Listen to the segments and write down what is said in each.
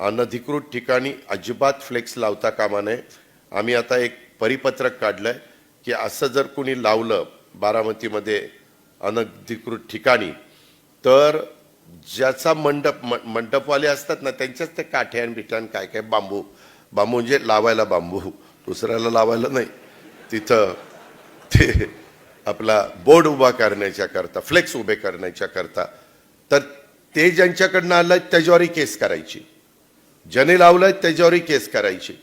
अनधिकृत ठिकाणी अजिबात फ्लेक्स लावता कामा नये। आम्ही आता एक परिपत्रक काढलंय की असं जर कोणी लावलं बारामतीमध्ये अनधिकृत ठिकाणी तर ज्याचा मंडपवाले असतात ना त्यांच्याच ते काठ्यान बिठ्यान काय काय बांबू म्हणजे लावायला बांबू, दुसऱ्याला लावायला नाही, तिथं ते आपला बोर्ड उभा करण्याच्या करता, फ्लेक्स उभे करण्याच्या करता, तर ते ज्यांच्याकडनं आलं त्याच्यावरही केस करायची, ज्याने लावलंय त्याच्यावरही केस करायची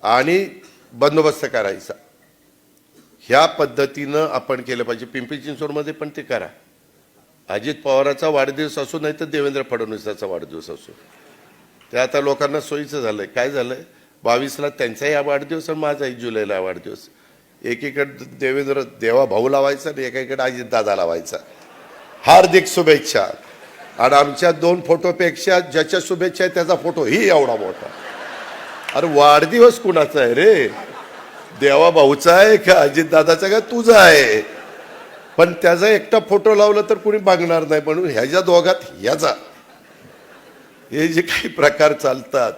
आणि बंदोबस्त करायचा। ह्या पद्धतीनं आपण केलं पाहिजे। पिंपरी चिंचवडमध्ये पण ते करा। अजित पवाराचा वाढदिवस असो नाही तर देवेंद्र फडणवीसाचा वाढदिवस असो, ते आता लोकांना सोयीचं झालंय। काय झालंय, 22ला त्यांचाही वाढदिवस आणि माझाही जुलैला वाढदिवस, एकीकडे देवेंद्र देवा भाऊ लावायचा आणि एकीकडे अजित दादा लावायचा, हार्दिक शुभेच्छा। आणि आमच्या 2 फोटोपेक्षा ज्याच्या शुभेच्छा आहे त्याचा फोटो ही एवढा मोठा। अरे वाढदिवस कुणाचा आहे रे, देवा भाऊचा आहे का अजित दादाचा का तुझा आहे? पण त्याचा एकटा फोटो लावला तर कुणी बघणार नाही, म्हणून ह्याच्या दोघात ह्याचा हे जे काही प्रकार चालतात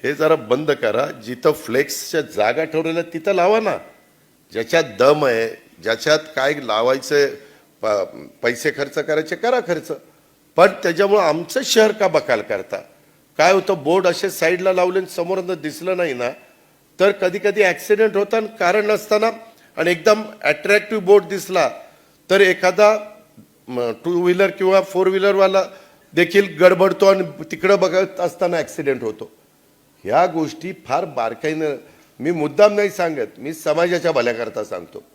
हे जरा बंद करा। जिथं फ्लेक्सच्या जागा ठरवल्या तिथं लावा ना, ज्याच्यात दम आहे, ज्याच्यात काय लावायचं, पैसे खर्च करायचे करा खर्च, पण त्याच्यामुळे आमचं शहर का बकाल करता? काय होतं, बोर्ड असे साईडला लावले समोरनं दिसलं नाही ना तर कधी कधी ॲक्सिडेंट होतात कारण नसताना, आणि एकदम अट्रॅक्टिव्ह बोर्ड दिसला तर एखादा 2 व्हीलर किंवा 4 व्हीलरवाला देखील गडबडतो आणि तिकडं बघत असताना ॲक्सिडेंट होतो। ह्या गोष्टी फार बारकाईनं, मी मुद्दाम नाही सांगत, मी समाजाच्या भल्याकरता सांगतो।